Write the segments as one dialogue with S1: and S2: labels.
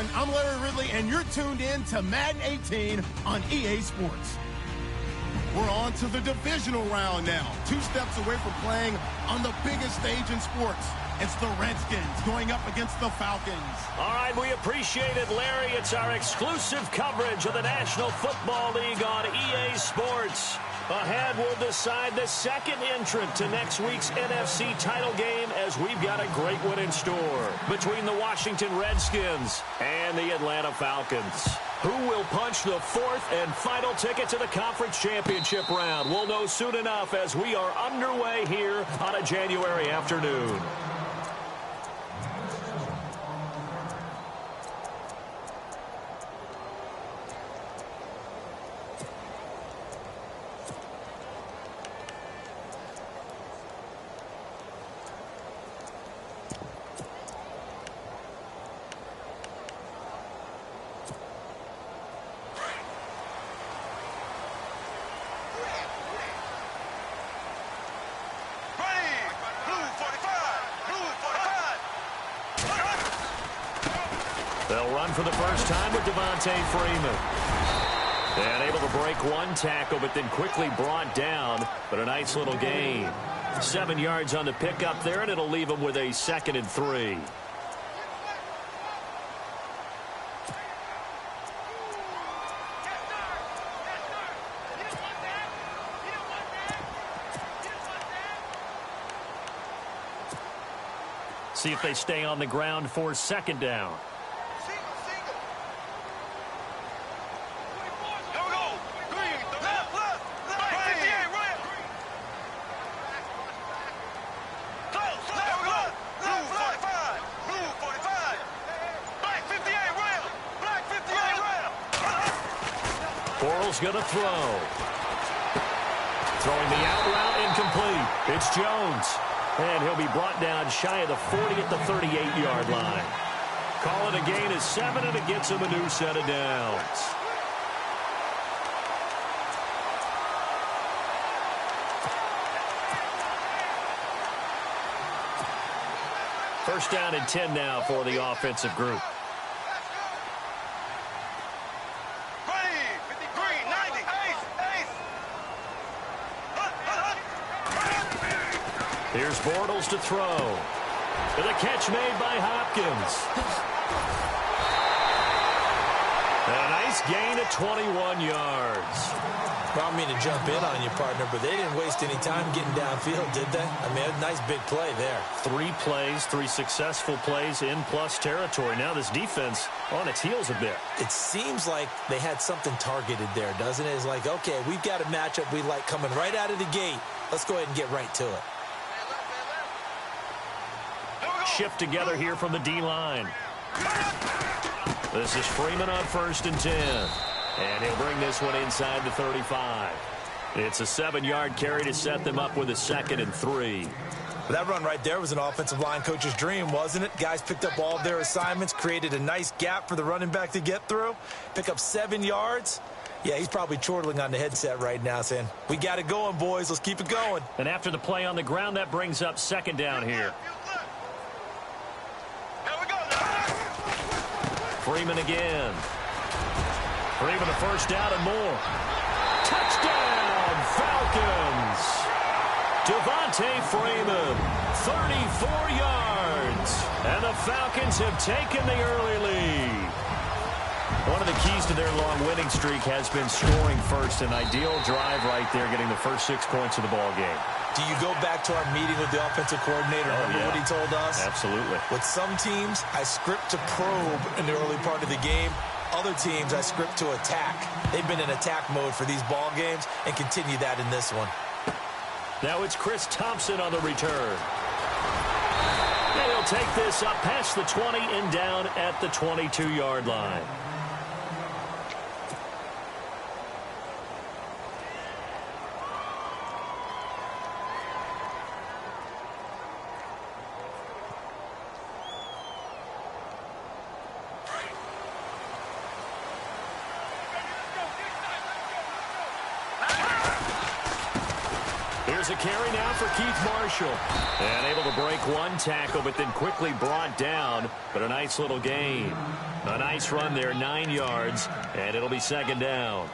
S1: everyone. I'm Larry Ridley, and you're tuned in to Madden 18 on EA Sports. We're on to the divisional round now. 2 steps away from playing on the biggest stage in sports. It's the Redskins going up against the Falcons.
S2: All right, we appreciate it, Larry. It's our exclusive coverage of the National Football League on EA Sports. Ahead, we'll decide the second entrant to next week's NFC title game, as we've got a great one in store between the Washington Redskins and the Atlanta Falcons. Who will punch the 4th and final ticket to the conference championship round? We'll know soon enough as we are underway here on a January afternoon. They'll run for the first time with Freeman. And able to break one tackle, but then quickly brought down. But a nice little gain. 7 yards on the pickup there, and it'll leave him with a 2nd and 3. See if they stay on the ground for 2nd down. Going to throw. Throwing the out route, incomplete. It's Jones. And he'll be brought down shy of the 40 at the 38-yard line. Call it a gain of 7, and it gets him a new set of downs. First down and 10 now for the offensive group. Here's Bortles to throw. And a catch made by Hopkins. And a nice gain of 21 yards.
S3: Well, I mean to jump in on you, partner, but they didn't waste any time getting downfield, did they? I mean, a nice big play there.
S2: 3 plays, 3 successful plays in plus territory. Now this defense on its heels a bit.
S3: It seems like they had something targeted there, doesn't it? It's like, okay, we've got a matchup we like coming right out of the gate. Let's go ahead and get right to it.
S2: Shift together here from the D-line. This is Freeman on 1st and 10. And he'll bring this one inside the 35. It's a 7-yard carry to set them up with a 2nd and 3.
S3: That run right there was an offensive line coach's dream, wasn't it? Guys picked up all of their assignments, created a nice gap for the running back to get through. Pick up 7 yards. Yeah, he's probably chortling on the headset right now saying, we got it going, boys. Let's keep it going.
S2: And after the play on the ground, that brings up 2nd down here. Freeman again. Freeman a first down and more. Touchdown, Falcons. Freeman, 34 yards. And the Falcons have taken the early lead. One of the keys to their long winning streak has been scoring first. An ideal drive right there, getting the first 6 points of the ball game.
S3: Do you go back to our meeting with the offensive coordinator? Remember what he told us?
S2: Absolutely.
S3: With some teams, I script to probe in the early part of the game. Other teams, I script to attack. They've been in attack mode for these ball games and continue that in this one.
S2: Now it's Chris Thompson on the return. And he'll take this up past the 20 and down at the 22-yard line. Here's a carry now for Keith Marshall. And able to break one tackle, but then quickly brought down. But a nice little gain. A nice run there, 9 yards, and it'll be second down.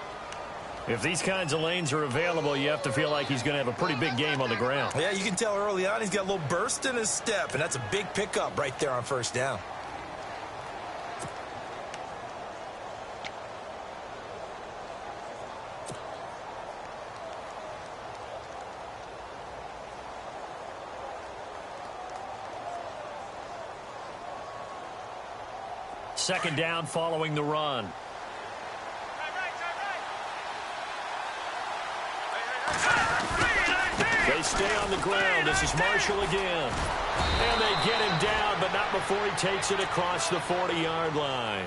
S2: If these kinds of lanes are available, you have to feel like he's going to have a pretty big game on the ground.
S3: Yeah, you can tell early on he's got a little burst in his step, and that's a big pickup right there on first down.
S2: Second down following the run. They stay on the ground. This is Marshall again. And they get him down, but not before he takes it across the 40-yard line.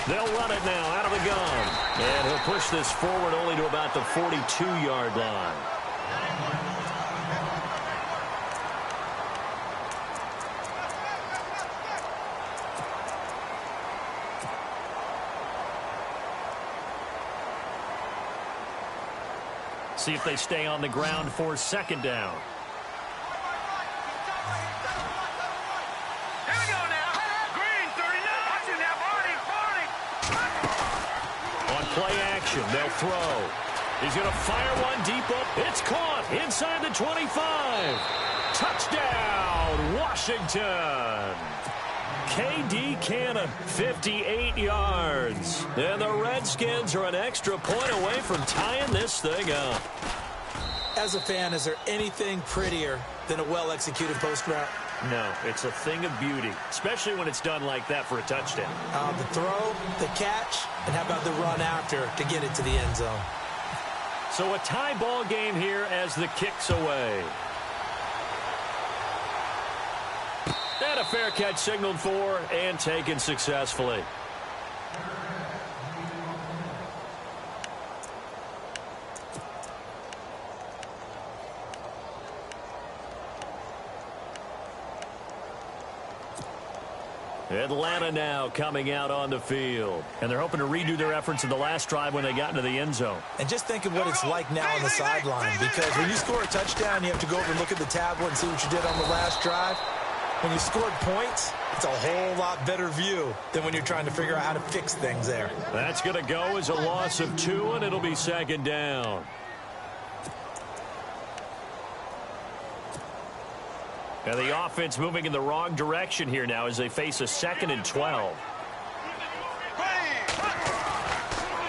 S2: They'll run it now out of the gun. And he'll push this forward only to about the 42-yard line. See if they stay on the ground for second down. Play action. They'll throw. He's going to fire one deep up. It's caught inside the 25. Touchdown, Washington. K.D. Cannon, 58 yards. And the Redskins are an extra point away from tying this thing up.
S3: As a fan, is there anything prettier than a well-executed post route?
S2: No, it's a thing of beauty, especially when it's done like that for a touchdown.
S3: The throw, the catch, and how about the run after to get it to the end zone?
S2: So a tie ball game here as the kick's away. And a fair catch signaled for and taken successfully. Atlanta now coming out on the field. And they're hoping to redo their efforts in the last drive when they got into the end zone.
S3: And just think of what it's like now on the sideline, because when you score a touchdown, you have to go over and look at the tablet and see what you did on the last drive. When you scored points, it's a whole lot better view than when you're trying to figure out how to fix things there.
S2: That's going to go as a loss of 2, and it'll be second down. And the offense moving in the wrong direction here now as they face a 2nd and 12.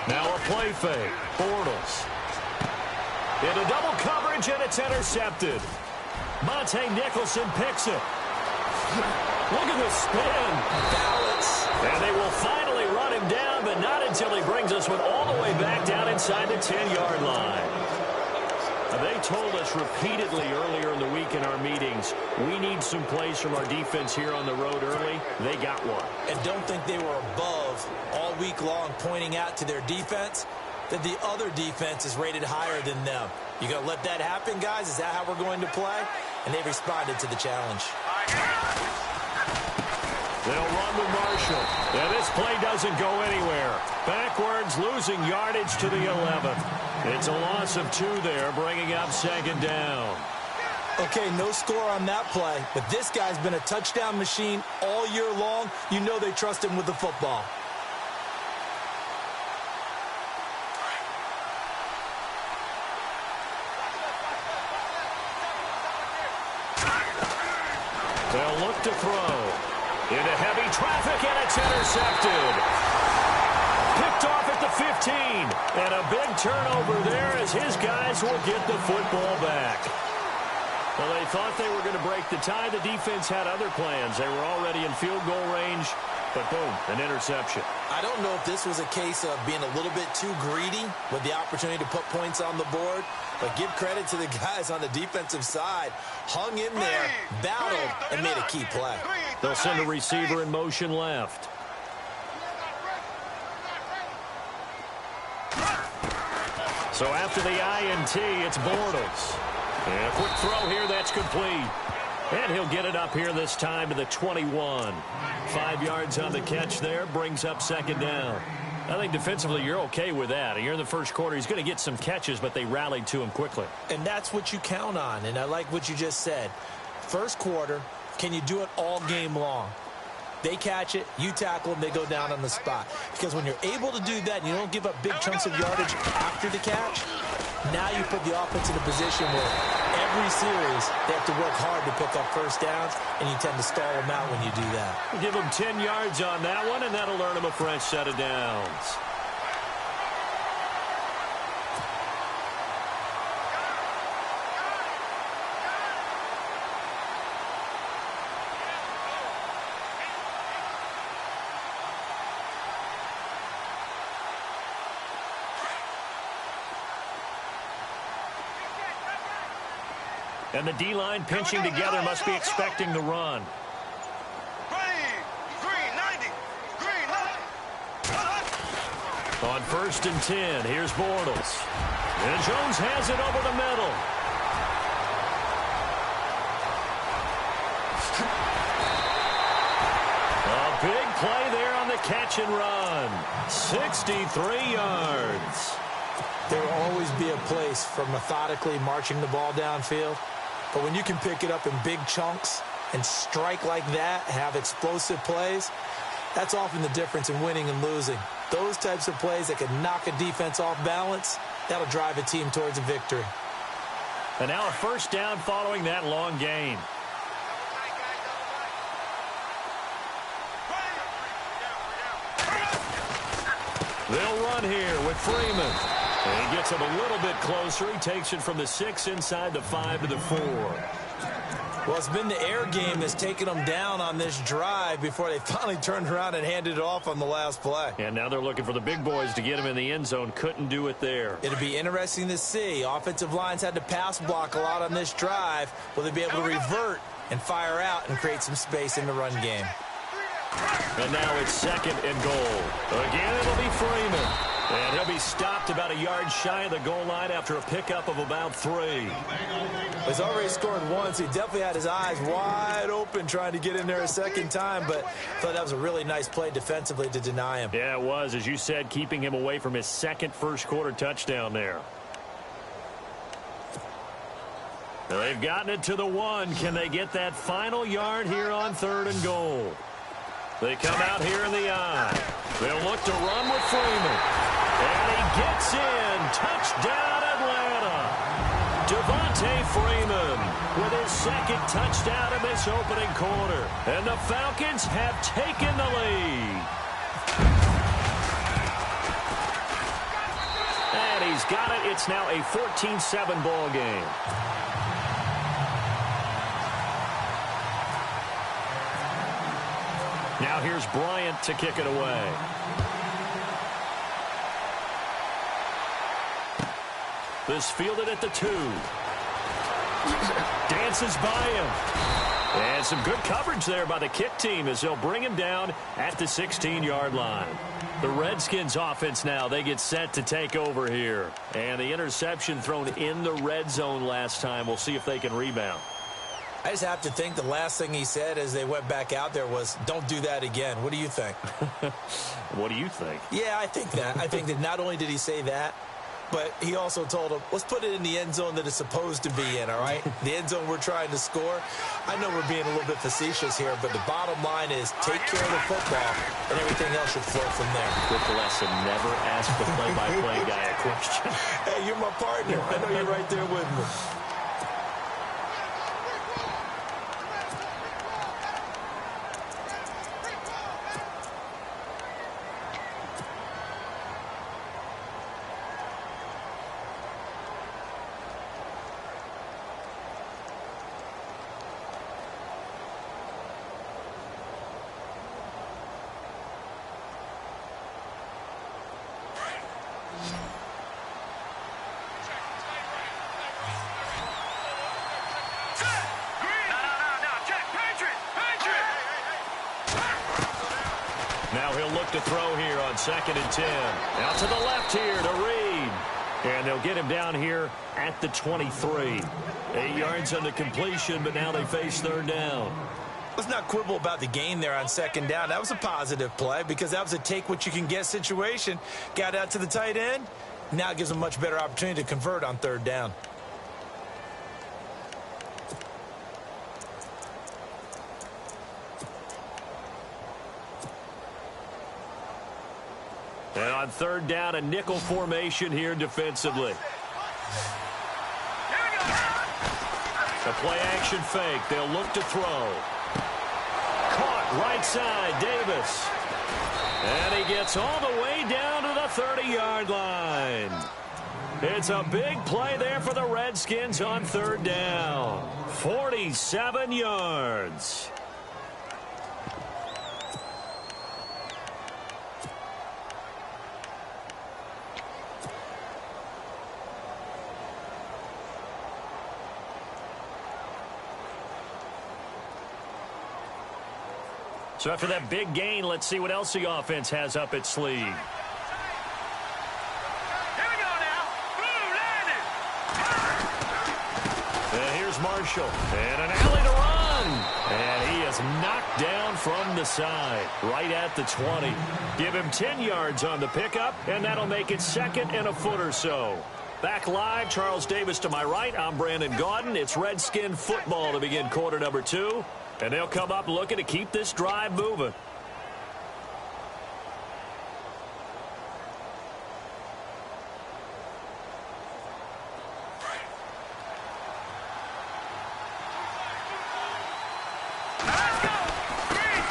S2: Now a play fake. Bortles. Into double coverage, and it's intercepted. Monte Nicholson picks it. Look at the spin. Balance. And they will finally run him down, but not until he brings us one all the way back down inside the 10-yard line. They told us repeatedly earlier in the week in our meetings, we need some plays from our defense here on the road early. They got one.
S3: And don't think they were above all week long pointing out to their defense that the other defense is rated higher than them. You going to let that happen, guys? Is that how we're going to play? And they responded to the challenge.
S2: They'll run with Marshall. And this play doesn't go anywhere. Backwards, losing yardage to the 11. It's a loss of 2 there, bringing up second down.
S3: Okay, no score on that play, but this guy's been a touchdown machine all year long. You know they trust him with the football.
S2: They'll look to throw. Into heavy traffic, and it's intercepted. Picked off at the 15. And a big turnover there as his guys will get the football back. Well, they thought they were going to break the tie. The defense had other plans. They were already in field goal range. But boom, an interception.
S3: I don't know if this was a case of being a little bit too greedy with the opportunity to put points on the board. But give credit to the guys on the defensive side. Hung in there, battled, and made a key play.
S2: They'll send a receiver in motion left. So after the INT, it's Bortles. And a quick throw here, that's complete. And he'll get it up here this time to the 21. 5 yards on the catch there, brings up second down. I think defensively you're okay with that. You're in the first quarter. He's going to get some catches, but they rallied to him quickly.
S3: And that's what you count on, and I like what you just said. First quarter, can you do it all game long? They catch it, you tackle them, they go down on the spot. Because when you're able to do that and you don't give up big chunks of yardage after the catch, now you put the offense in a position where every series they have to work hard to pick up first downs, and you tend to stall them out when you do that.
S2: Give them 10 yards on that one, and that'll earn them a fresh set of downs. And the D-line pinching together must be expecting the run. On 1st and 10, here's Bortles. And Jones has it over the middle. A big play there on the catch and run. 63 yards.
S3: There will always be a place for methodically marching the ball downfield. But when you can pick it up in big chunks and strike like that, have explosive plays, that's often the difference in winning and losing. Those types of plays that can knock a defense off balance, that'll drive a team towards a victory.
S2: And now a first down following that long gain. They'll run here with Freeman. And he gets him a little bit closer. He takes it from the 6 inside the 5 to the 4.
S3: Well, it's been the air game that's taken them down on this drive before they finally turned around and handed it off on the last play.
S2: And now they're looking for the big boys to get him in the end zone. Couldn't do it there.
S3: It'll be interesting to see. Offensive lines had to pass block a lot on this drive. Will they be able to revert and fire out and create some space in the run game?
S2: And now it's 2nd and goal. Again, it'll be Freeman. And he'll be stopped about a yard shy of the goal line after a pickup of about 3.
S3: He's already scored once. He definitely had his eyes wide open trying to get in there a second time, but I thought that was a really nice play defensively to deny him.
S2: Yeah, it was, as you said, keeping him away from his second first-quarter touchdown there. Now they've gotten it to the 1. Can they get that final yard here on 3rd and goal? They come out here in the eye. They'll look to run with Freeman. And he gets in. Touchdown, Atlanta. Devontae Freeman with his 2nd touchdown in this opening quarter. And the Falcons have taken the lead. And he's got it. It's now a 14-7 ball game. Now here's Bryant to kick it away. This fielded at the 2. Dances by him. And some good coverage there by the kick team as they'll bring him down at the 16-yard line. The Redskins offense now, they get set to take over here. And the interception thrown in the red zone last time. We'll see if they can rebound.
S3: I just have to think the last thing he said as they went back out there was, don't do that again. What do you think?
S2: What do you think?
S3: Yeah, I think that. I think that not only did he say that, but he also told him, let's put it in the end zone that it's supposed to be in, all right? The end zone we're trying to score. I know we're being a little bit facetious here, but the bottom line is take care of the football, and everything else should flow from there.
S2: Quick lesson, never ask the play-by-play guy a question.
S3: Hey, you're my partner. I know you're right there with me.
S2: Now he'll look to throw here on 2nd and 10. Out to the left here to Reed. And they'll get him down here at the 23. 8 yards on the completion, but now they face 3rd down.
S3: Let's not quibble about the gain there on 2nd down. That was a positive play because that was a take-what-you-can-get situation. Got out to the tight end. Now it gives them a much better opportunity to convert on 3rd down.
S2: And on 3rd down, a nickel formation here defensively. A play-action fake. They'll look to throw. Caught right side, Davis. And he gets all the way down to the 30-yard line. It's a big play there for the Redskins on 3rd down. 47 yards. So after that big gain, let's see what else the offense has up its sleeve.
S4: Here we go now.
S2: And here's Marshall. And an alley to run. And he is knocked down from the side, right at the 20. Give him 10 yards on the pickup, and that'll make it 2nd and a foot or so. Back live, Charles Davis to my right. I'm Brandon Gaudin. It's Redskin football to begin quarter number 2. And they'll come up looking to keep this drive moving.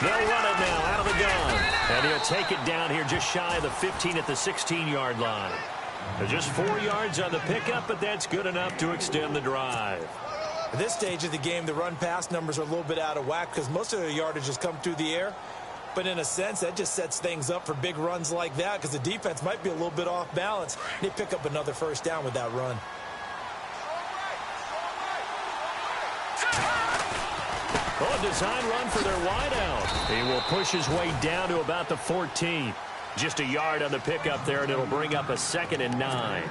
S2: They'll run it now out of the gun. And he'll take it down here just shy of the 15 at the 16-yard line. They're just 4 yards on the pickup, but that's good enough to extend the drive.
S3: At this stage of the game, the run-pass numbers are a little bit out of whack because most of the yardage has come through the air. But in a sense, that just sets things up for big runs like that because the defense might be a little bit off balance. They pick up another 1st down with that run.
S2: Oh, a design run for their wideout. He will push his way down to about the 14. Just a yard on the pickup there, and it'll bring up a 2nd and 9.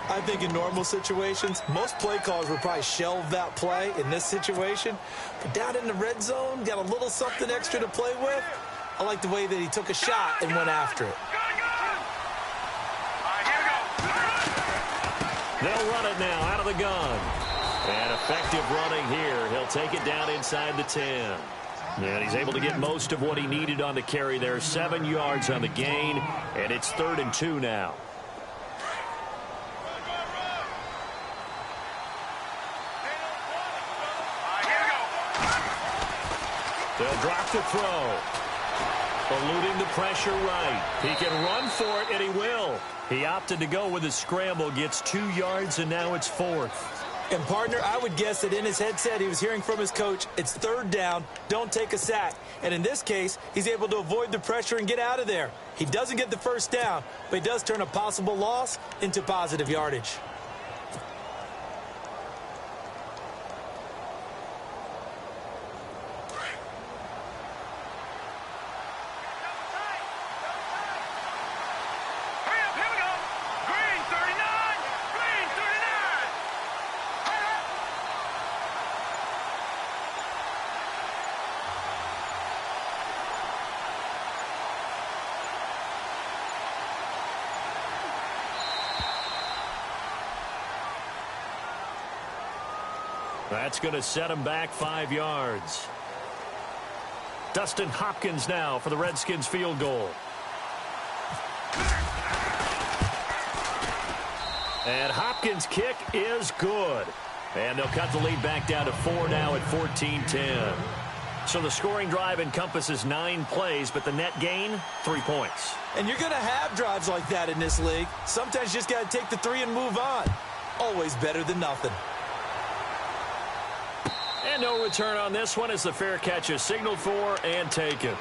S3: I think in normal situations, most play callers would probably shelve that play in this situation. But down in the red zone, got a little something extra to play with. I like the way that he took a shot and went after it.
S2: They'll run it now out of the gun. And effective running here. He'll take it down inside the 10. And he's able to get most of what he needed on the carry there. 7 yards on the gain, and it's 3rd and 2 now. They'll drop the throw. Eluding the pressure right. He can run for it, and he will. He opted to go with a scramble, gets 2 yards, and now it's 4th.
S3: And, partner, I would guess that in his headset he was hearing from his coach, it's 3rd down, don't take a sack. And in this case, he's able to avoid the pressure and get out of there. He doesn't get the 1st down, but he does turn a possible loss into positive yardage.
S2: That's going to set him back 5 yards. Dustin Hopkins now for the Redskins field goal. And Hopkins' kick is good. And they'll cut the lead back down to 4 now at 14-10. So the scoring drive encompasses 9 plays, but the net gain, 3 points.
S3: And you're going to have drives like that in this league. Sometimes you just got to take the 3 and move on. Always better than nothing.
S2: And no return on this one as the fair catch is signaled for and taken.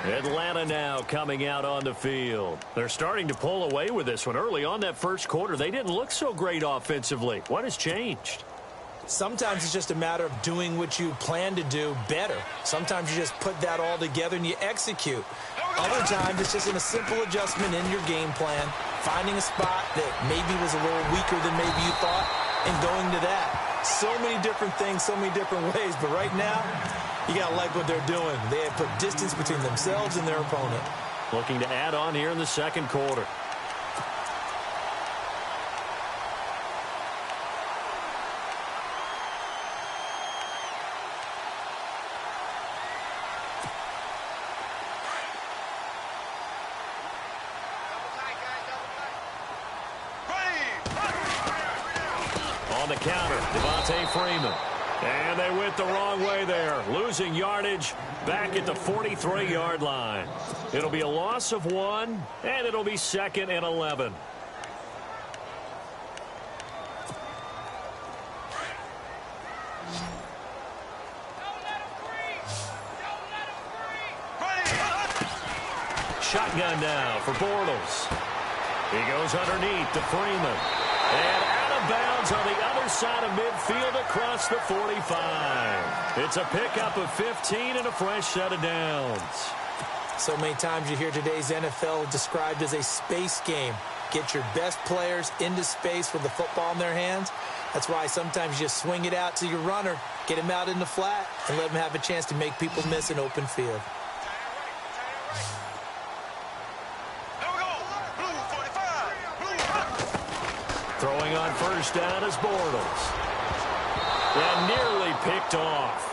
S2: Atlanta now coming out on the field. They're starting to pull away with this one. Early on that first quarter, they didn't look so great offensively. What has changed?
S3: Sometimes it's just a matter of doing what you plan to do better. Sometimes you just put that all together and you execute. Other times, it's just in a simple adjustment in your game plan, finding a spot that maybe was a little weaker than maybe you thought, and going to that. So many different things, so many different ways, but right now, you got to like what they're doing. They have put distance between themselves and their opponent.
S2: Looking to add on here in the second quarter. On the counter, Devontae Freeman. And they went the wrong way there. Losing yardage back at the 43-yard line. It'll be a loss of 1, and it'll be 2nd and 11. Shotgun now for Bortles. He goes underneath to Freeman. And out of bounds on the other side of midfield across the 45. It's a pickup of 15 and a fresh set of downs.
S3: So many times you hear today's NFL described as a space game. Get your best players into space with the football in their hands. That's why sometimes you just swing it out to your runner, get him out in the flat, and let him have a chance to make people miss an open field.
S2: Throwing on first down is Bortles. And nearly picked off.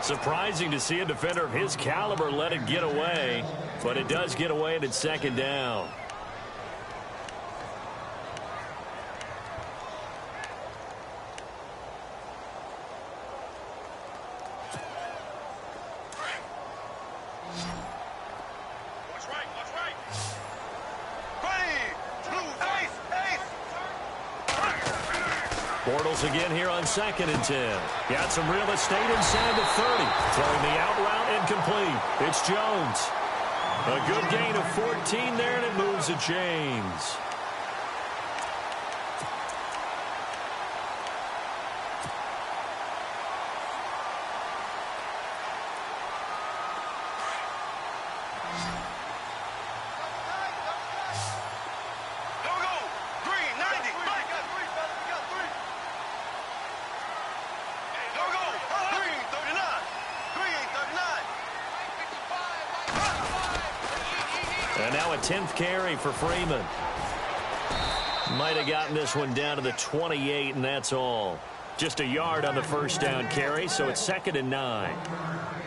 S2: Surprising to see a defender of his caliber let it get away, but it does get away and it's second down. Bortles again here on 2nd and 10. Got some real estate inside the 30. Throwing the out route incomplete. It's Jones. A good gain of 14 there, and it moves the chains. And now a 10th carry for Freeman. Might have gotten this one down to the 28, and that's all. Just a yard on the first down carry, so it's 2nd and 9.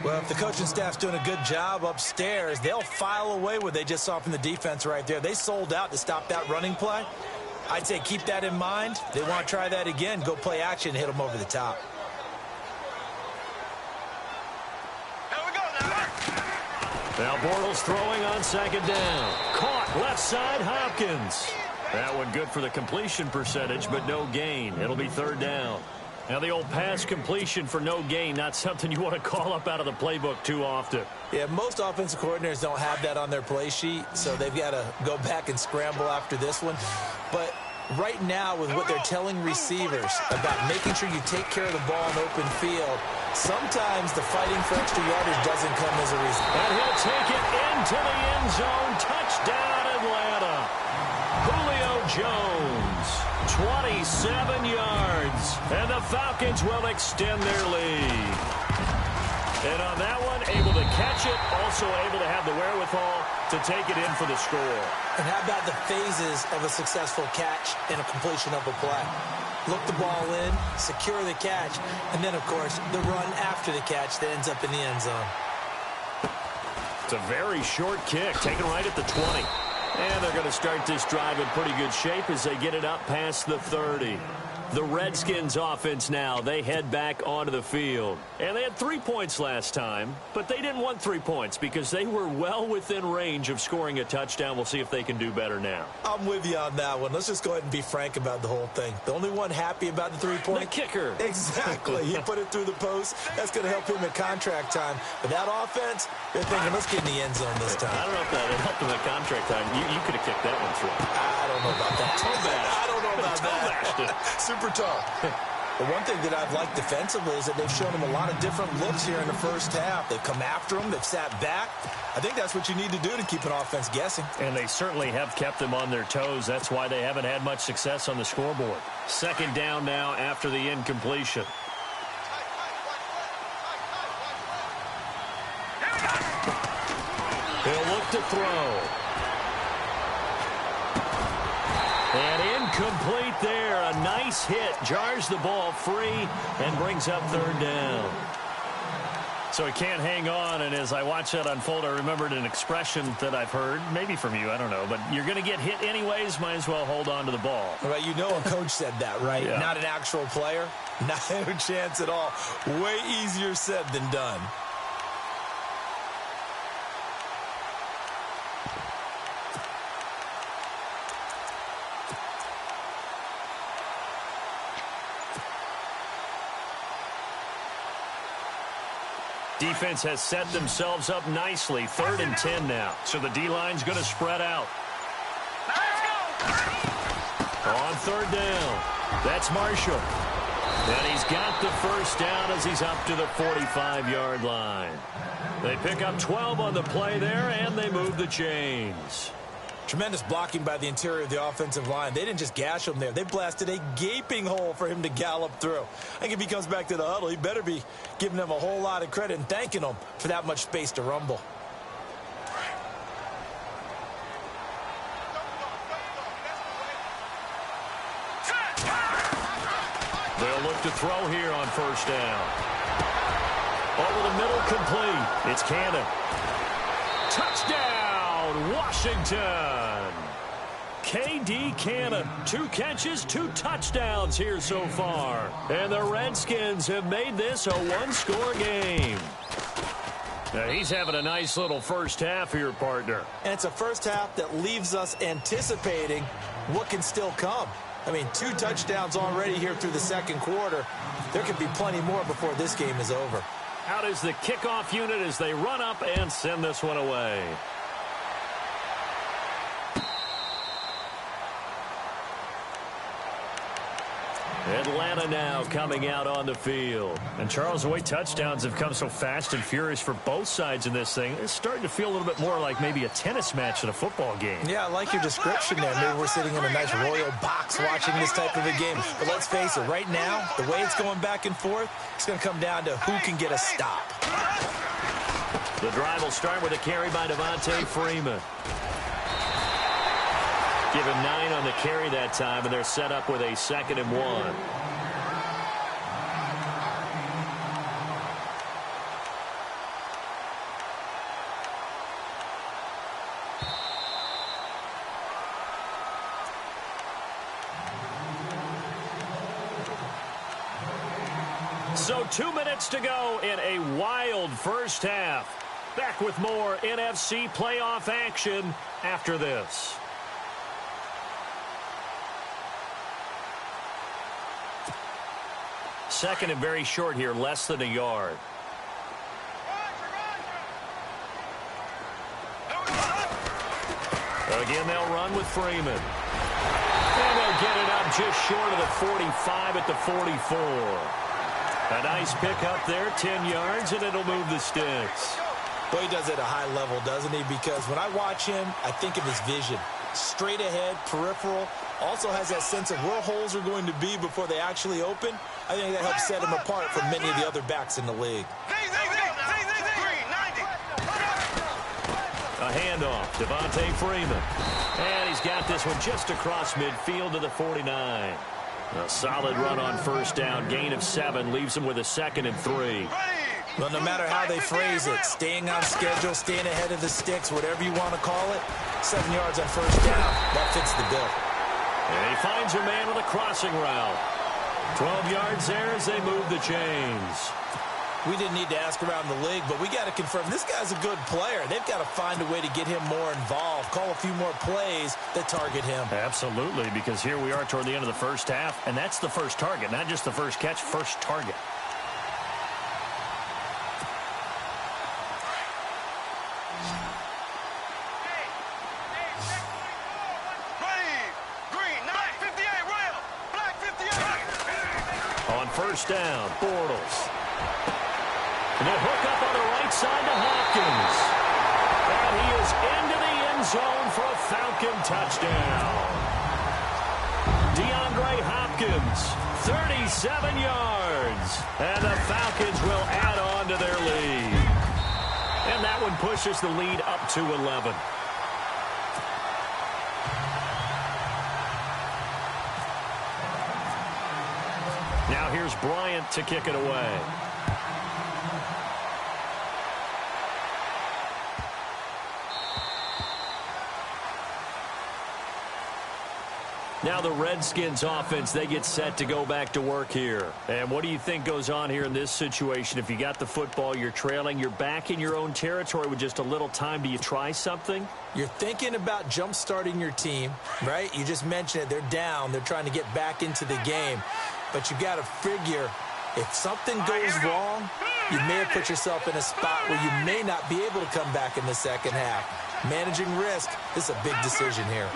S3: Well, if the coaching staff's doing a good job upstairs, they'll file away what they just saw from the defense right there. They sold out to stop that running play. I'd say keep that in mind. They want to try that again, go play action, hit them over the top.
S2: Now Bortles throwing on 2nd down. Caught left side, Hopkins. That one good for the completion percentage, but no gain. It'll be 3rd down. Now the old pass completion for no gain, not something you want to call up out of the playbook too often.
S3: Yeah, most offensive coordinators don't have that on their play sheet, so they've got to go back and scramble after this one. But right now, with what they're telling receivers about making sure you take care of the ball in open field, sometimes the fighting for extra yardage doesn't come as a result.
S2: And he'll take it into the end zone. Touchdown, Atlanta. Julio Jones, 27 yards. And the Falcons will extend their lead. And on that one, able to catch it, also able to have the wherewithal to take it in for the score.
S3: And how about the phases of a successful catch and a completion of a play? Look the ball in, secure the catch, and then, of course, the run after the catch that ends up in the end zone.
S2: It's a very short kick, taken right at the 20. And they're going to start this drive in pretty good shape as they get it up past the 30. The Redskins offense now, they head back onto the field. And they had 3 points last time, but they didn't want 3 points because they were well within range of scoring a touchdown. We'll see if they can do better now.
S3: I'm with you on that one. Let's just go ahead and be frank about the whole thing. The only one happy about the 3-point?
S2: The kicker.
S3: Exactly. He put it through the post. That's going to help him at contract time. But that offense, they're thinking, let's get in the end zone this time.
S2: I don't know if that helped him at contract time. You could have kicked that one through.
S3: I don't know about that.
S2: Toe bash.
S3: I don't know about that.
S2: Toe bashed it.
S3: Super tall. The one thing that I've liked defensively is that they've shown him a lot of different looks here in the first half. They've come after him. They've sat back. I think that's what you need to do to keep an offense guessing.
S2: And they certainly have kept them on their toes. That's why they haven't had much success on the scoreboard. Second down now after the incompletion. He'll look to throw. And incomplete there. A nice hit. Jars the ball free and brings up third down. So he can't hang on, and as I watch that unfold, I remembered an expression that I've heard, maybe from you, I don't know, but you're going to get hit anyways, might as well hold on to the ball.
S3: Right, you know a coach said that, right?
S2: Yeah. Not
S3: an actual player. Not a chance at all. Way easier said than done.
S2: Defense has set themselves up nicely. 3rd and 10 now. So the D-line's going to spread out. On 3rd down, that's Marshall. And he's got the first down as he's up to the 45-yard line. They pick up 12 on the play there, and they move the chains.
S3: Tremendous blocking by the interior of the offensive line. They didn't just gash him there. They blasted a gaping hole for him to gallop through. I think if he comes back to the huddle, he better be giving them a whole lot of credit and thanking them for that much space to rumble.
S2: They'll look to throw here on first down. Over the middle, complete. It's Cannon. Touchdown, Washington. K.D. Cannon, 2 catches, 2 touchdowns here so far. And the Redskins have made this a 1-score game. Now he's having a nice little first half here, partner.
S3: And it's a first half that leaves us anticipating what can still come. I mean, 2 touchdowns already here through the second quarter. There could be plenty more before this game is over.
S2: Out is the kickoff unit as they run up and send this one away. Atlanta now coming out on the field. And Charles, the way touchdowns have come so fast and furious for both sides in this thing, it's starting to feel a little bit more like maybe a tennis match in a football game.
S3: Yeah, I like your description there. Maybe we're sitting in a nice royal box watching this type of a game. But let's face it, right now, the way it's going back and forth, it's going to come down to who can get a stop.
S2: The drive will start with a carry by Devontae Freeman. Give him 9 on the carry that time, and they're set up with a 2nd and 1. So 2 minutes to go in a wild first half. Back with more NFC playoff action after this. Second and very short here, less than a yard. Again, they'll run with Freeman. And they'll get it up just short of the 45 at the 44. A nice pickup there, 10 yards, and it'll move the sticks.
S3: Well, he does it at a high level, doesn't he? Because when I watch him, I think of his vision. Straight ahead, peripheral. Also has that sense of where holes are going to be before they actually open. I think that helps set him apart from many of the other backs in the league.
S2: A handoff, Devontae Freeman. And he's got this one just across midfield to the 49. A solid run on first down. Gain of 7 leaves him with a 2nd and 3.
S3: Well, no matter how they phrase it, staying on schedule, staying ahead of the sticks, whatever you want to call it, 7 yards on first down, that fits the bill.
S2: And he finds a man with a crossing route. 12 yards there as they move the chains.
S3: We didn't need to ask around the league, but we got to confirm this guy's a good player. They've got to find a way to get him more involved, call a few more plays that target him.
S2: Absolutely, because here we are toward the end of the first half, and that's the first target, not just the first catch, first target. On first down, Bortles. The hook up on the right side to Hopkins. And he is into the end zone for a Falcon touchdown. DeAndre Hopkins, 37 yards. And the Falcons will add on to their lead. And that one pushes the lead up to 11. Now here's Bryant to kick it away. Now the Redskins offense, they get set to go back to work here. And what do you think goes on here in this situation? If you got the football, you're trailing, you're back in your own territory with just a little time. Do you try something?
S3: You're thinking about jump-starting your team, right? You just mentioned it. They're down. They're trying to get back into the game. But you got to figure if something goes wrong, you may have put yourself in a spot where you may not be able to come back in the second half. Managing risk, this is a big decision here.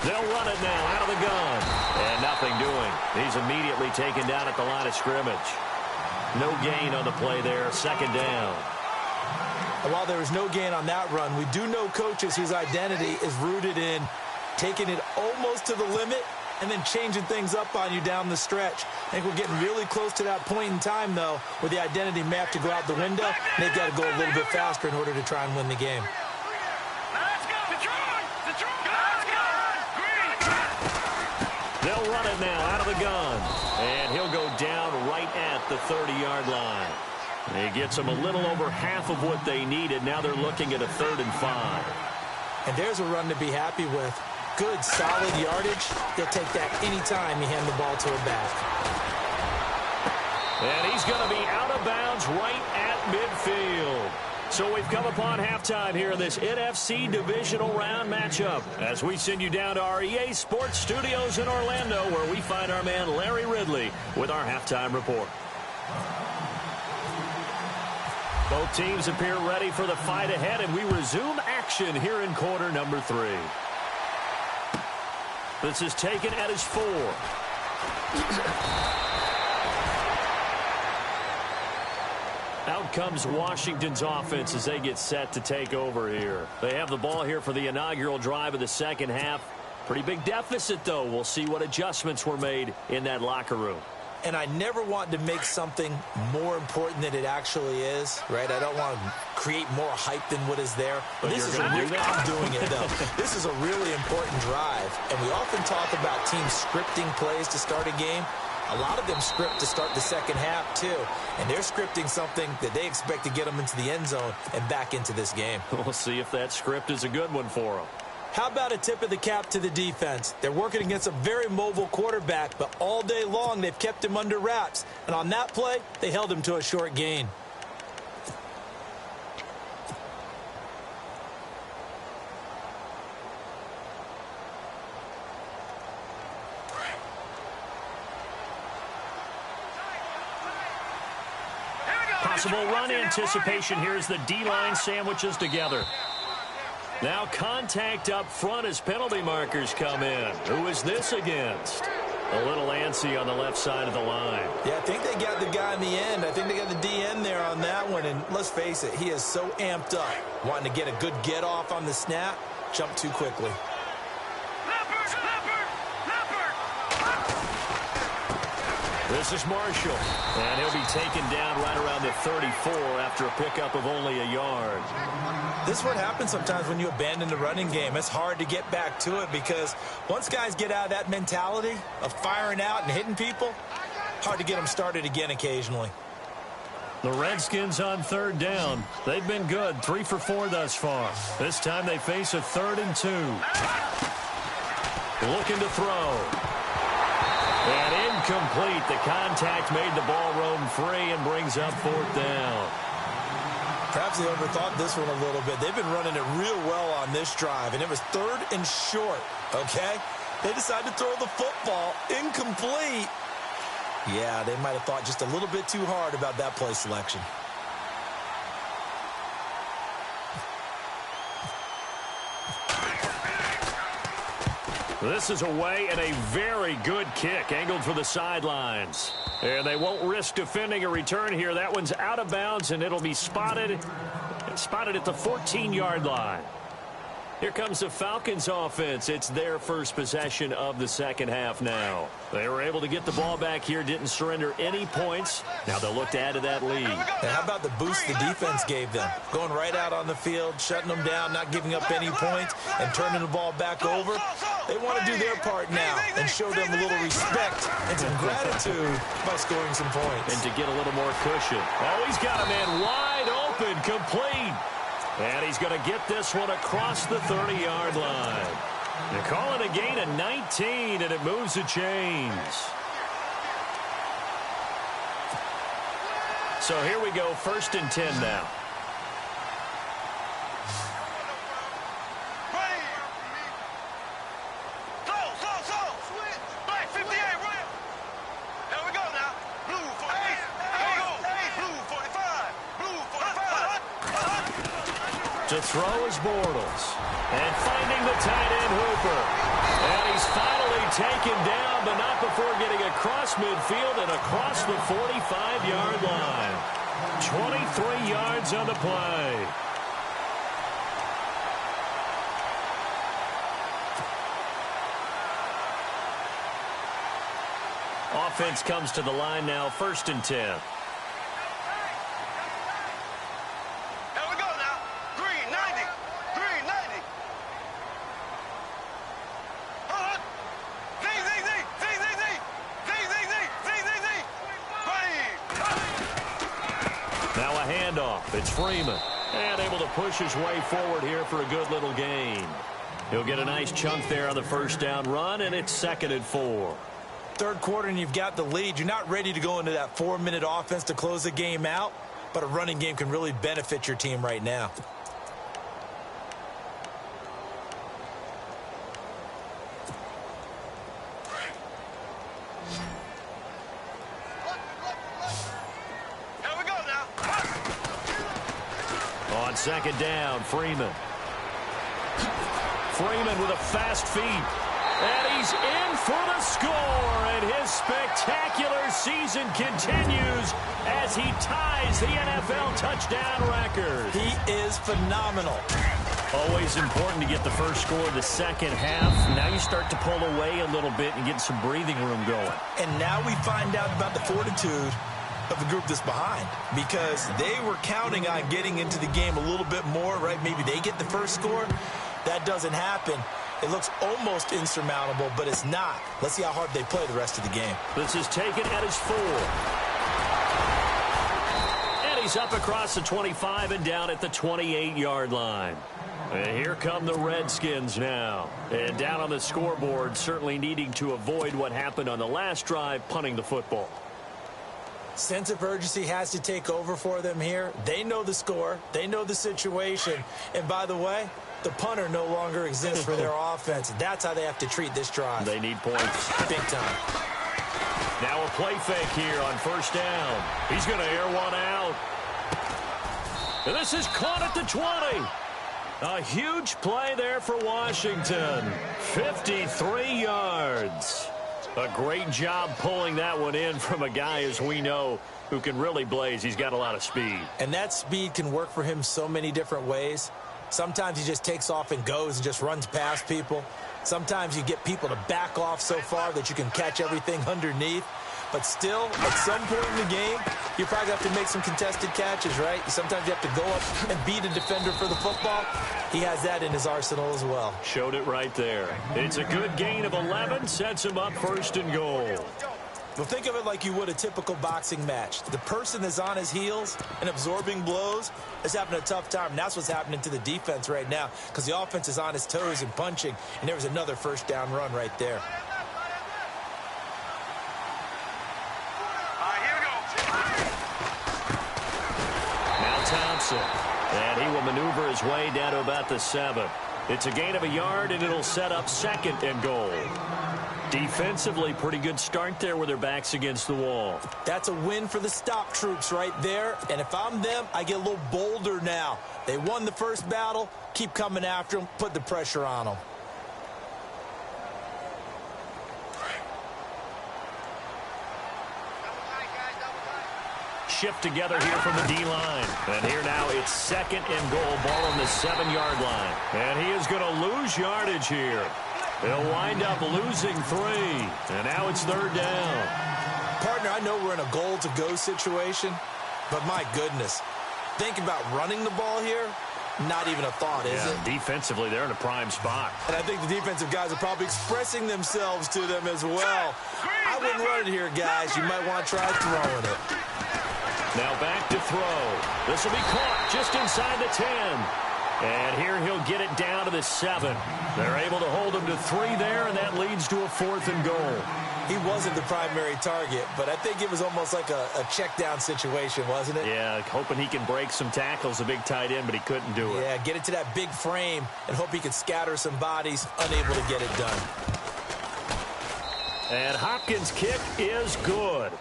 S2: They'll run it now out of the gun. And nothing doing. He's immediately taken down at the line of scrimmage. No gain on the play there. Second down.
S3: And while there was no gain on that run, we do know coaches whose identity is rooted in taking it almost to the limit and then changing things up on you down the stretch. I think we're getting really close to that point in time, though, where the identity may have to go out the window, and they've got to go a little bit faster in order to try and win the game.
S2: They'll run it now out of the gun. And he'll go down right at the 30-yard line. He gets them a little over half of what they needed. Now they're looking at a 3rd and 5.
S3: And there's a run to be happy with. Good, solid yardage. They'll take that anytime you hand the ball to a back.
S2: And he's going to be out of bounds right at midfield. So we've come upon halftime here in this NFC Divisional Round matchup as we send you down to our EA Sports Studios in Orlando, where we find our man Larry Ridley with our halftime report. Both teams appear ready for the fight ahead, and we resume action here in quarter number 3. This is taken at his 4. Out comes Washington's offense as they get set to take over here. They have the ball here for the inaugural drive of the second half. Pretty big deficit, though. We'll see what adjustments were made in that locker room.
S3: And I never want to make something more important than it actually is, right? I don't want to create more hype than what is there.
S2: But
S3: this is I'm doing it, though. This is a really important drive. And we often talk about teams scripting plays to start a game. A lot of them script to start the second half, too. And they're scripting something that they expect to get them into the end zone and back into this game.
S2: We'll see if that script is a good one for them.
S3: How about a tip of the cap to the defense? They're working against a very mobile quarterback, but all day long they've kept him under wraps. And on that play, they held him to a short gain.
S2: Possible run anticipation here as the D-line sandwiches together. Now contact up front as penalty markers come in. Who is this against? A little antsy on the left side of the line.
S3: Yeah, I think they got the guy in the end. I think they got the DN there on that one. And let's face it, he is so amped up, wanting to get a good get off on the snap, jump too quickly.
S2: This is Marshall, and he'll be taken down right around the 34 after a pickup of only a yard.
S3: This is what happens sometimes when you abandon the running game. It's hard to get back to it because once guys get out of that mentality of firing out and hitting people, hard to get them started again occasionally.
S2: The Redskins on 3rd down. They've been good, 3 for 4 thus far. This time they face a 3rd and 2. Looking to throw. And incomplete. The contact made the ball roam free and brings up 4th down.
S3: Perhaps they overthought this one a little bit. They've been running it real well on this drive, and it was 3rd and short, okay? They decided to throw the football incomplete. Yeah, they might have thought just a little bit too hard about that play selection.
S2: This is away and a very good kick angled for the sidelines. And they won't risk defending a return here. That one's out of bounds, and it'll be spotted at the 14-yard line. Here comes the Falcons offense. It's their first possession of the second half now. They were able to get the ball back here, didn't surrender any points. Now they'll look to add to that lead.
S3: And how about the boost the defense gave them? Going right out on the field, shutting them down, not giving up any points, and turning the ball back over. They want to do their part now and show them a little respect and some gratitude by scoring some points.
S2: And to get a little more cushion. Oh, he's got a man wide open, complete. And he's going to get this one across the 30-yard line. They call it a gain of 19, and it moves the chains. So here we go, 1st and 10 now. To throw is Bortles. And finding the tight end Hooper. And he's finally taken down, but not before getting across midfield and across the 45-yard line. 23 yards on the play. Offense comes to the line now, 1st and 10. It's Freeman, and able to push his way forward here for a good little gain. He'll get a nice chunk there on the first down run, and it's 2nd and 4.
S3: Third quarter, and you've got the lead. You're not ready to go into that 4-minute offense to close the game out, but a running game can really benefit your team right now.
S2: On 2nd down, Freeman. Freeman with a fast feet. And he's in for the score. And his spectacular season continues as he ties the NFL touchdown record.
S3: He is phenomenal.
S2: Always important to get the first score of the second half. Now you start to pull away a little bit and get some breathing room going.
S3: And now we find out about the fortitude of the group that's behind, because they were counting on getting into the game a little bit more, right? Maybe they get the first score. That doesn't happen. It looks almost insurmountable, but it's not. Let's see how hard they play the rest of the game.
S2: This is taken at his 4. And he's up across the 25 and down at the 28-yard line. And here come the Redskins now. And down on the scoreboard, certainly needing to avoid what happened on the last drive, punting the football.
S3: Sense of urgency has to take over for them here. They know the score. They know the situation. And by the way, the punter no longer exists for their offense. That's how they have to treat this drive.
S2: They need points.
S3: Big time.
S2: Now a play fake here on 1st down. He's going to air one out. And this is caught at the 20. A huge play there for Washington. 53 yards. A great job pulling that one in from a guy, as we know, who can really blaze. He's got a lot of speed.
S3: And that speed can work for him so many different ways. Sometimes he just takes off and goes and just runs past people. Sometimes you get people to back off so far that you can catch everything underneath. But still, at some point in the game, you probably have to make some contested catches, right? Sometimes you have to go up and beat a defender for the football. He has that in his arsenal as well.
S2: Showed it right there. It's a good gain of 11, sets him up 1st and goal.
S3: Well, think of it like you would a typical boxing match. The person that's on his heels and absorbing blows is having a tough time. And that's what's happening to the defense right now, because the offense is on his toes and punching. And there was another 1st down run right there.
S2: And he will maneuver his way down to about the 7. It's a gain of a yard, and it'll set up 2nd and goal. Defensively, pretty good start there with their backs against the wall.
S3: That's a win for the stop troops right there. And if I'm them, I get a little bolder now. They won the first battle. Keep coming after them. Put the pressure on them.
S2: shift together here from the D-line. And here now it's 2nd and goal, ball on the 7-yard line. And he is going to lose yardage here. He'll wind up losing 3. And now it's 3rd down.
S3: Partner, I know we're in a goal-to-go situation, but my goodness, think about running the ball here. Not even a thought, is it?
S2: Defensively, they're in a prime spot.
S3: And I think the defensive guys are probably expressing themselves to them as well. I wouldn't run it here, guys. You might want to try throwing it.
S2: Now back to throw. This will be caught just inside the 10. And here he'll get it down to the 7. They're able to hold him to 3 there, and that leads to a 4th and goal.
S3: He wasn't the primary target, but I think it was almost like a check-down situation, wasn't it?
S2: Yeah, hoping he can break some tackles, a big tight end, but he couldn't do it.
S3: Yeah, get it to that big frame and hope he can scatter some bodies, unable to get it done.
S2: And Hopkins' kick is good.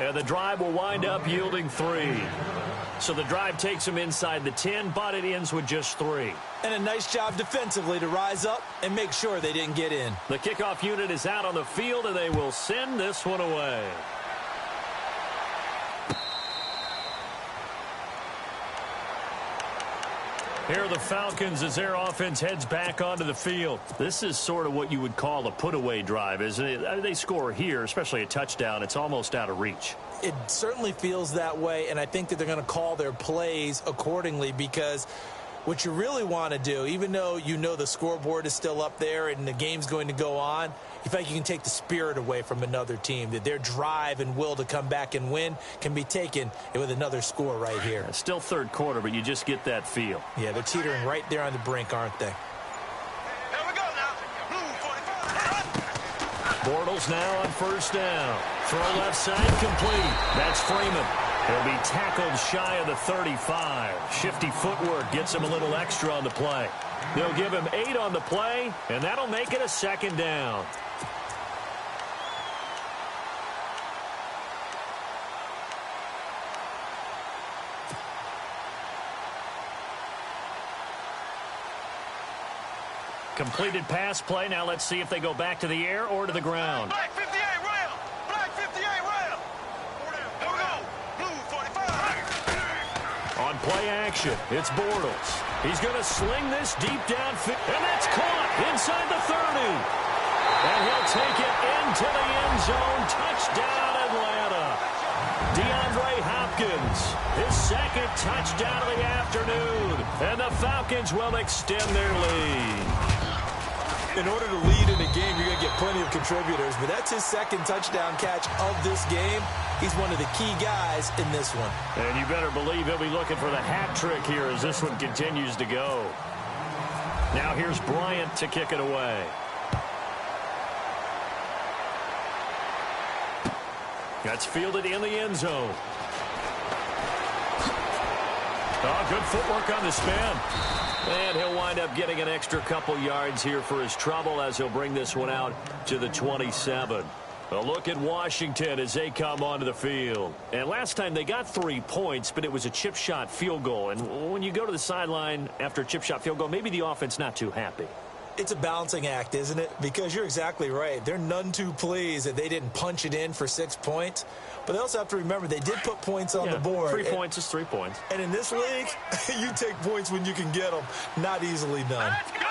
S2: And the drive will wind up yielding 3. So the drive takes him inside the 10, but it ends with just 3.
S3: And a nice job defensively to rise up and make sure they didn't get in.
S2: The kickoff unit is out on the field, and they will send this one away. Here are the Falcons as their offense heads back onto the field. This is sort of what you would call a put-away drive, isn't it? They score here, especially a touchdown. It's almost out of reach.
S3: It certainly feels that way, and I think that they're going to call their plays accordingly, because what you really want to do, even though you know the scoreboard is still up there and the game's going to go on, you feel like you can take the spirit away from another team, that their drive and will to come back and win can be taken with another score right here.
S2: It's still 3rd quarter, but you just get that feel.
S3: Yeah, they're teetering right there on the brink, aren't they?
S4: Here we go now. Blue 45.
S2: Bortles now on 1st down. Throw left side complete. That's Freeman. He'll be tackled shy of the 35. Shifty footwork gets him a little extra on the play. They'll give him 8 on the play, and that'll make it a 2nd down. Completed pass play. Now let's see if they go back to the air or to the ground.
S4: Black 58 rail. Black 58 rail. Here we go. Blue 45.
S2: On play action, it's Bortles. He's going to sling this deep downfield, and that's caught inside the 30. And he'll take it into the end zone. Touchdown, Atlanta. DeAndre Hopkins, his 2nd touchdown of the afternoon. And the Falcons will extend their lead.
S3: In order to lead in a game, you're going to get plenty of contributors, but that's his 2nd touchdown catch of this game. He's one of the key guys in this one.
S2: And you better believe he'll be looking for the hat trick here as this one continues to go. Now here's Bryant to kick it away. That's fielded in the end zone. Oh, good footwork on the spin. And he'll wind up getting an extra couple yards here for his trouble as he'll bring this one out to the 27. A look at Washington as they come onto the field. And last time they got 3 points, but it was a chip shot field goal. And when you go to the sideline after a chip shot field goal, maybe the offense not too happy.
S3: It's a balancing act, isn't it? Because you're exactly right. They're none too pleased that they didn't punch it in for 6 points. But they also have to remember they did put points on the board.
S2: 3 points is 3 points.
S3: And in this league, you take points when you can get them. Not easily done.
S4: Let's go.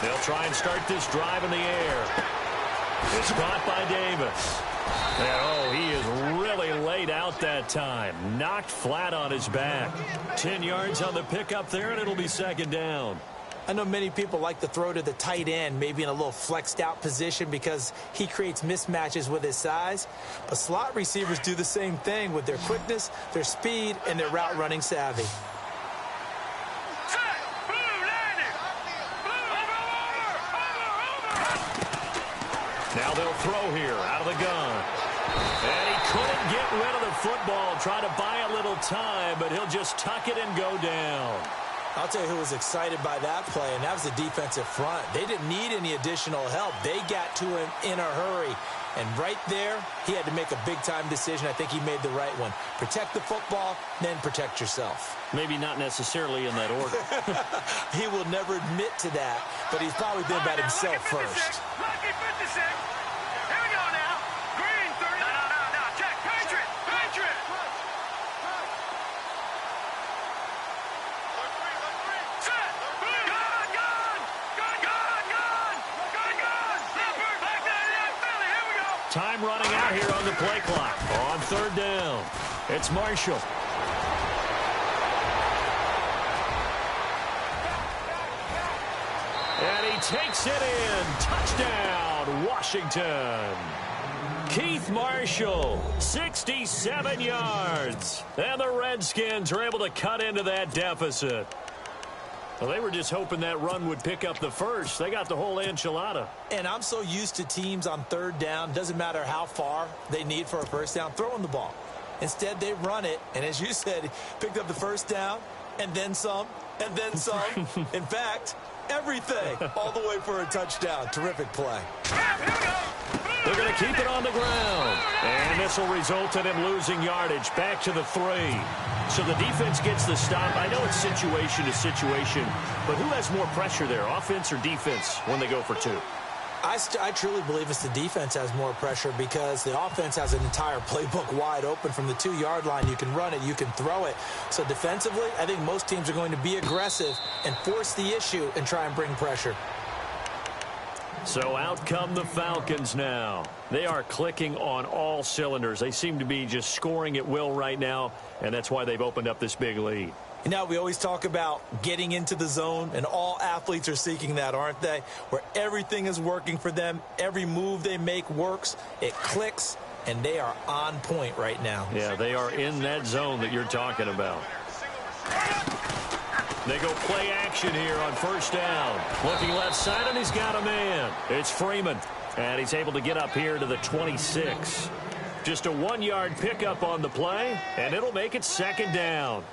S2: They'll try and start this drive in the air. It's caught by Davis. And, oh, he is really laid out that time. Knocked flat on his back. 10 yards on the pickup there, and it'll be 2nd down.
S3: I know many people like to throw to the tight end, maybe in a little flexed out position because he creates mismatches with his size. But slot receivers do the same thing with their quickness, their speed, and their route running savvy.
S2: Now they'll throw here out of the gun. And he couldn't get rid of the football. Try to buy a little time, but he'll just tuck it and go down.
S3: I'll tell you who was excited by that play, and that was the defensive front. They didn't need any additional help. They got to him in a hurry. And right there, he had to make a big-time decision. I think he made the right one. Protect the football, then protect yourself.
S2: Maybe not necessarily in that order.
S3: He will never admit to that, but he's probably been about himself first.
S4: Lucky 56. Here we go now. Green 30. No. Check. Patriot. Set. Gun. Leopard. Back down in Philly. Here we go.
S2: Time running out here on the play clock. On third down, it's Marshall. And he takes it in. Touchdown, Washington. Keith Marshall, 67 yards. And the Redskins are able to cut into that deficit. Well, they were just hoping that run would pick up the first. They got the whole enchilada.
S3: And I'm so used to teams on third down, doesn't matter how far they need for a first down, throwing the ball. Instead, they run it, and as you said, picked up the first down, and then some, and then some. In fact, everything, all the way for a touchdown. Terrific play.
S2: They're going to keep it on the ground. And this will result in him losing yardage back to the 3. So the defense gets the stop. I know it's situation to situation, but who has more pressure there, offense or defense, when they go for 2?
S3: I truly believe it's the defense has more pressure because the offense has an entire playbook wide open from the 2-yard line. You can run it, you can throw it. So defensively, I think most teams are going to be aggressive and force the issue and try and bring pressure.
S2: So out come the Falcons now. They are clicking on all cylinders. They seem to be just scoring at will right now, and that's why they've opened up this big lead.
S3: You know, we always talk about getting into the zone, and all athletes are seeking that, aren't they? Where everything is working for them. Every move they make works. It clicks, and they are on point right now.
S2: Yeah, they are in that zone that you're talking about. They go play action here on first down. Looking left side, and he's got a man. It's Freeman, and he's able to get up here to the 26. Just a 1-yard pickup on the play, and it'll make it second down.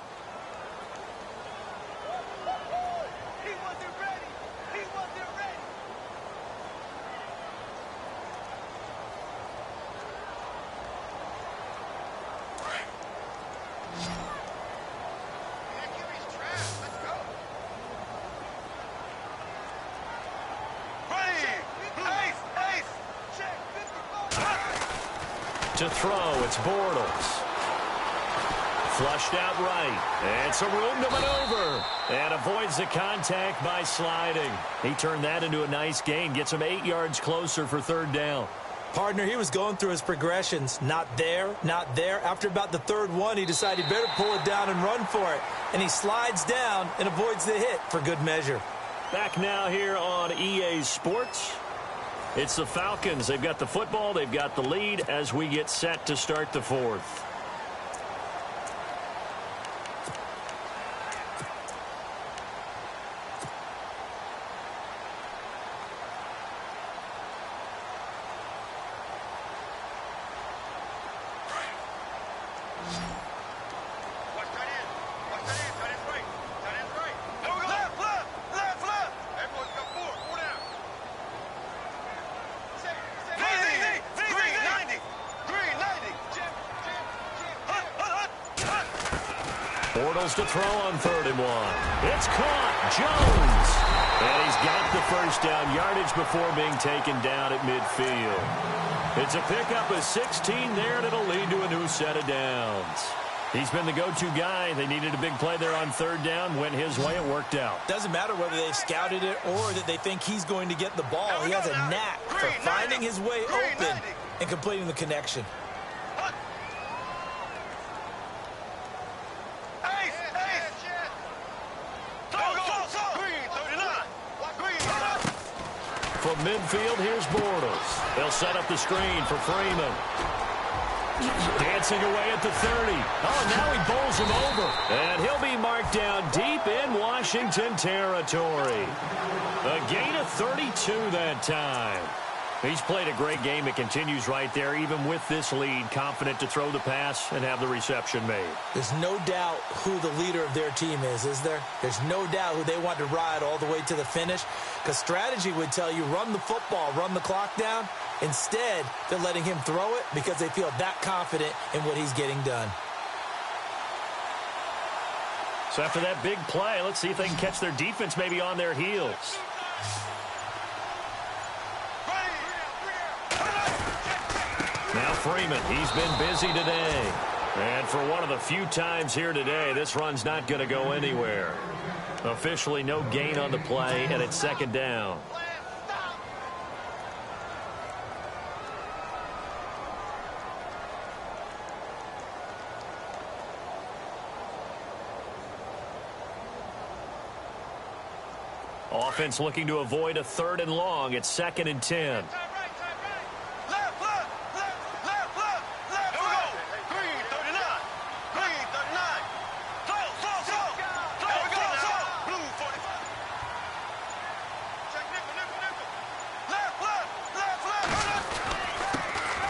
S2: To throw, it's Bortles. Flushed out right. And some room to maneuver. And avoids the contact by sliding. He turned that into a nice gain. Gets him 8 yards closer for third down.
S3: Partner, he was going through his progressions. Not there, not there. After about the third one, he decided he better pull it down and run for it. And he slides down and avoids the hit for good measure.
S2: Back now here on EA Sports. It's the Falcons. They've got the football. They've got the lead as we get set to start the fourth. Bortles to throw on 3rd and 1. It's caught. Jones. And he's got the first down yardage before being taken down at midfield. It's a pickup of 16 there, and it'll lead to a new set of downs. He's been the go-to guy. They needed a big play there on 3rd down. Went his way. It worked out.
S3: Doesn't matter whether they've scouted it or that they think he's going to get the ball. He has a knack for finding his way open and completing the connection.
S2: From midfield, here's Bortles. They'll set up the screen for Freeman. Dancing away at the 30. Oh, now he bowls him over. And he'll be marked down deep in Washington territory. A gain of 32 that time. He's played a great game. It continues right there, even with this lead, confident to throw the pass and have the reception made.
S3: There's no doubt who the leader of their team is there? There's no doubt who they want to ride all the way to the finish, because strategy would tell you run the football, run the clock down, Instead, they're letting him throw it because they feel that confident in what he's getting done.
S2: So after that big play, let's see if they can catch their defense maybe on their heels. Now Freeman, he's been busy today. And for one of the few times here today, this run's not going to go anywhere. Officially no gain on the play, and it's second down. Offense looking to avoid a 3rd and long. It's 2nd and 10.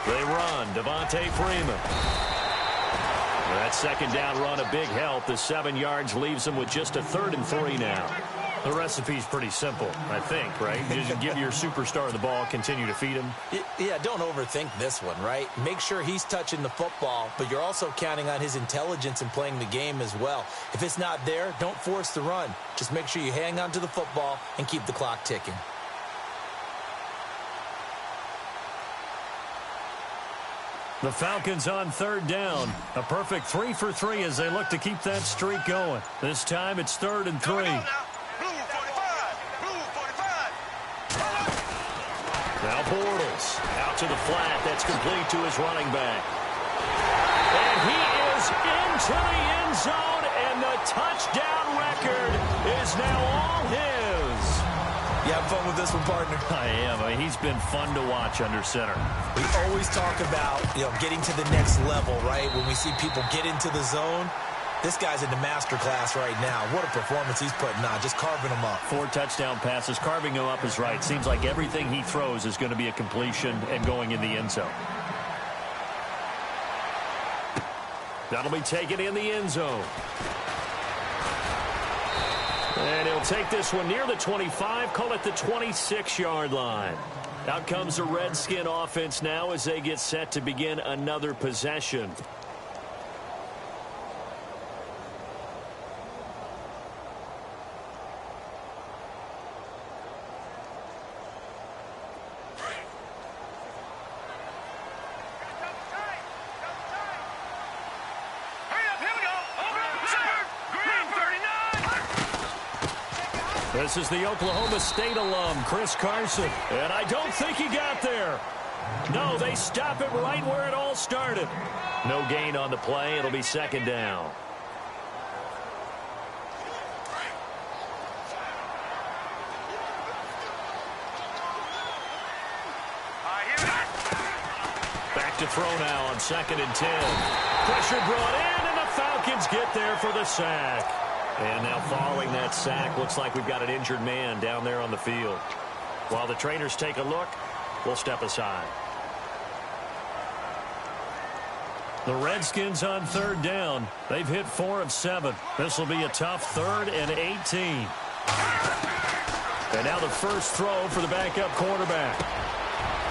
S2: They run. Devontae Freeman. That second down run a big help. The 7 yards leaves them with just a 3rd and 3 now. The recipe's pretty simple, I think, right? You just give your superstar the ball, continue to feed him.
S3: Yeah, don't overthink this one, right? Make sure he's touching the football, but you're also counting on his intelligence in playing the game as well. If it's not there, don't force the run. Just make sure you hang on to the football and keep the clock ticking.
S2: The Falcons on 3rd down. A perfect 3 for 3 as they look to keep that streak going. This time it's 3rd and 3. Now Bortles out to the flat. That's complete to his running back. And he is into the end zone, and the touchdown record is now all his.
S3: You having fun with this one, partner?
S2: I am. I mean, he's been fun to watch under center.
S3: We always talk about, getting to the next level, right? When we see people get into the zone, this guy's in the master class right now. What a performance he's putting on, just carving them up.
S2: 4 touchdown passes. Carving him up is right. Seems like everything he throws is going to be a completion and going in the end zone. That'll be taken in the end zone. And he'll take this one near the 25, call it the 26-yard line. Out comes the Redskin offense now as they get set to begin another possession. This is the Oklahoma State alum, Chris Carson. And I don't think he got there. No, they stop it right where it all started. No gain on the play. It'll be 2nd down. Back to throw now on 2nd and 10. Pressure brought in, and the Falcons get there for the sack. And now following that sack, looks like we've got an injured man down there on the field. While the trainers take a look, we'll step aside. The Redskins on 3rd down. They've hit 4 of 7. This will be a tough 3rd and 18. And now the first throw for the backup quarterback.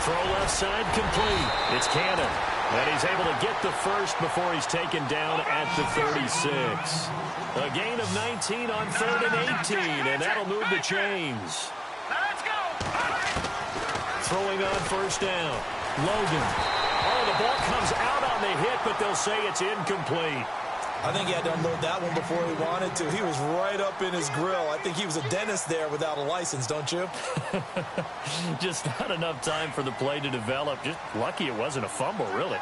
S2: Throw left side complete. It's Cannon. And he's able to get the first before he's taken down at the 36. A gain of 19 on 3rd and 18, and that'll move the chains. Throwing on 1st down. Logan. Oh, the ball comes out on the hit, but they'll say it's incomplete.
S3: I think he had to unload that one before he wanted to. He was right up in his grill. I think he was a dentist there without a license, don't you?
S2: Just not enough time for the play to develop. Just lucky it wasn't a fumble, really.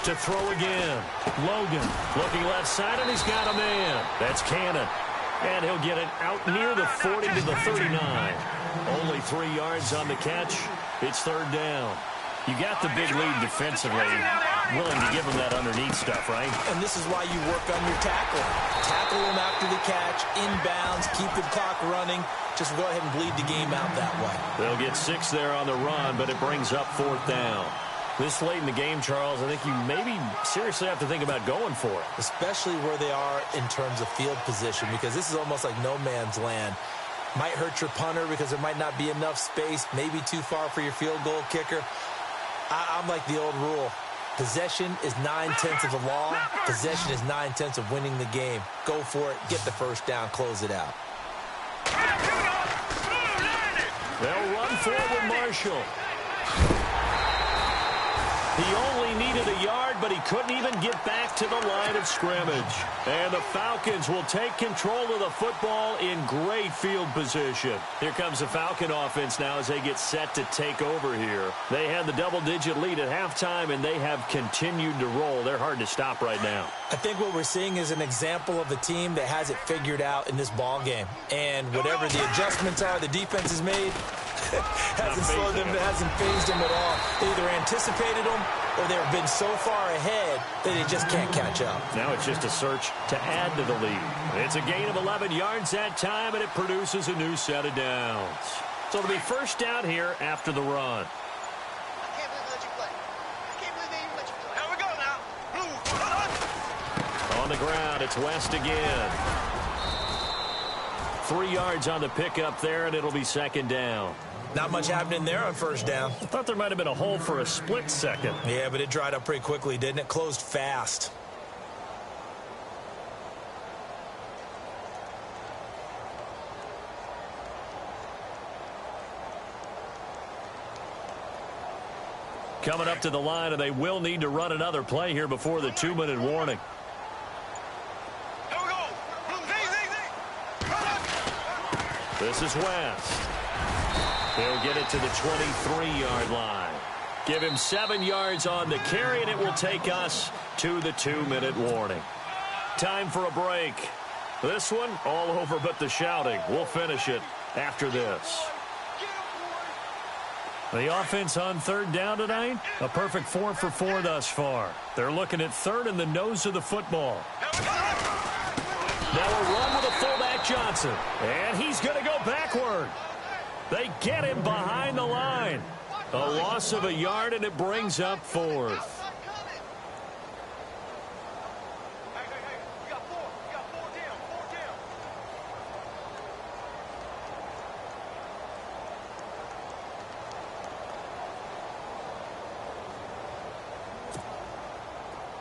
S2: To throw again. Logan looking left side, and he's got a man. That's Cannon. And he'll get it out near the 40 to the 39. Only 3 yards on the catch. It's 3rd down. You got the big lead defensively, willing to give them that underneath stuff, right?
S3: And this is why you work on your tackling. Tackle them after the catch, inbounds, keep the clock running. Just go ahead and bleed the game out that way.
S2: They'll get 6 there on the run, but it brings up 4th down. This late in the game, Charles, I think you maybe seriously have to think about going for it.
S3: Especially where they are in terms of field position, because this is almost like no man's land. Might hurt your punter because there might not be enough space, maybe too far for your field goal kicker. I'm like the old rule. Possession is 9/10 of the law. Possession is 9/10 of winning the game. Go for it. Get the first down. Close it out.
S2: They'll run forward Marshall. He only needed a yard, but he couldn't even get back to the line of scrimmage. And the Falcons will take control of the football in great field position. Here comes the Falcon offense now as they get set to take over here. They had the double-digit lead at halftime, and they have continued to roll. They're hard to stop right now.
S3: I think what we're seeing is an example of a team that has it figured out in this ball game. And whatever the adjustments are the defense has made, hasn't slowed them, hasn't phased them at all. They either anticipated them or they've been so far ahead that they just can't catch up.
S2: Now it's just a search to add to the lead. It's a gain of 11 yards that time, and it produces a new set of downs. So it'll be first down here after the run.
S4: I can't believe they let you play. I can't believe they even let you play. Here we go now. Blue.
S2: On the ground, it's West again. 3 yards on the pickup there, and it'll be second down.
S3: Not much happening there on first down.
S2: I thought there might have been a hole for a split second.
S3: Yeah, but it dried up pretty quickly, didn't it? Closed fast.
S2: Coming up to the line, and they will need to run another play here before the 2-minute warning.
S4: Here we go.
S2: This is West. He'll get it to the 23-yard line. Give him 7 yards on the carry, and it will take us to the 2-minute warning. Time for a break. This one, all over but the shouting. We'll finish it after this. The offense on third down tonight, a perfect 4 for 4 thus far. They're looking at third in the nose of the football. Now a run with a fullback Johnson, and he's going to go backward. They get him behind the line. A loss of a yard, and it brings up fourth.
S4: Hey, you got 4. You got 4 down. 4 down.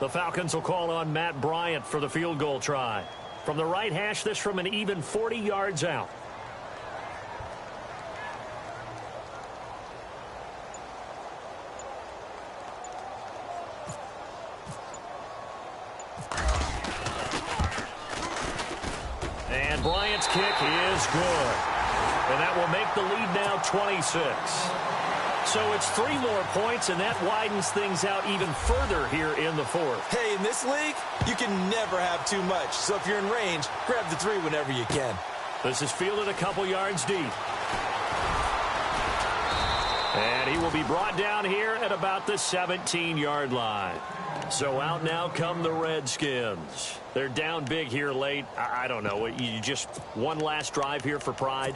S2: The Falcons will call on Matt Bryant for the field goal try. From the right hash, this from an even 40 yards out. And Bryant's kick is good. And that will make the lead now 26. So it's 3 more points, and that widens things out even further here in the fourth.
S3: Hey, in this league, you can never have too much. So if you're in range, grab the 3 whenever you can.
S2: This is fielded a couple yards deep. And he will be brought down here at about the 17-yard line. So out now come the Redskins. They're down big here late. I don't know. You just one last drive here for pride?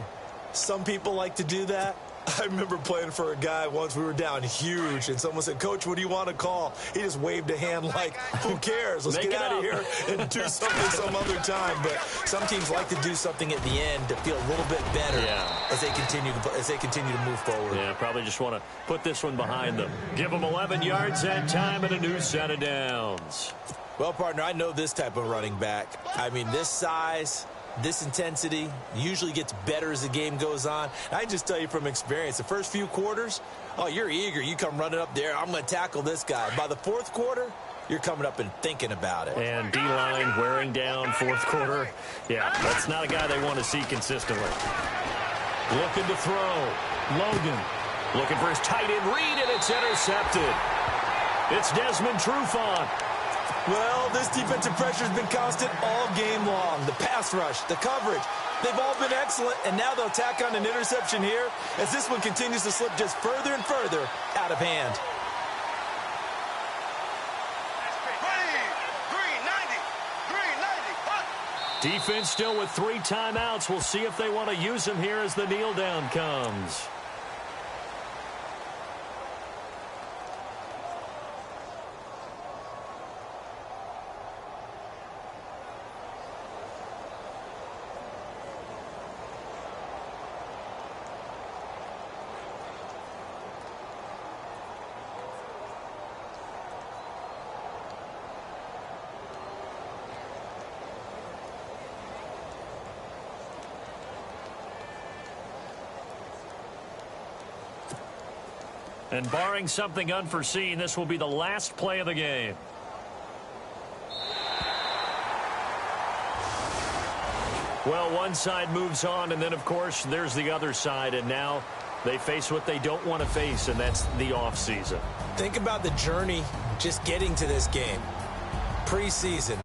S3: Some people like to do that. I remember playing for a guy once. We were down huge, and someone said, "Coach, what do you want to call?" He just waved a hand like, who cares? Let's get out of here and do something some other time. But some teams like to do something at the end to feel a little bit better as they continue to move forward.
S2: Yeah, probably just want to put this one behind them. Give them 11 yards that time and a new set of downs.
S3: Well, partner, I know this type of running back. I mean, this size, this intensity usually gets better as the game goes on. I just tell you from experience, the first few quarters, oh, you're eager. You come running up there. I'm going to tackle this guy. By the fourth quarter, you're coming up and thinking about it.
S2: And D-line wearing down fourth quarter. Yeah, that's not a guy they want to see consistently. Looking to throw. Logan looking for his tight end read, and it's intercepted. It's Desmond Trufant.
S3: Well, this defensive pressure has been constant all game long. The pass rush, the coverage, they've all been excellent, and now they'll tack on an interception here as this one continues to slip just further and further out of hand.
S2: Defense still with 3 timeouts. We'll see if they want to use them here as the kneel down comes. And barring something unforeseen, this will be the last play of the game. Well, one side moves on, and then, of course, there's the other side, and now they face what they don't want to face, and that's the offseason.
S3: Think about the journey just getting to this game. Preseason.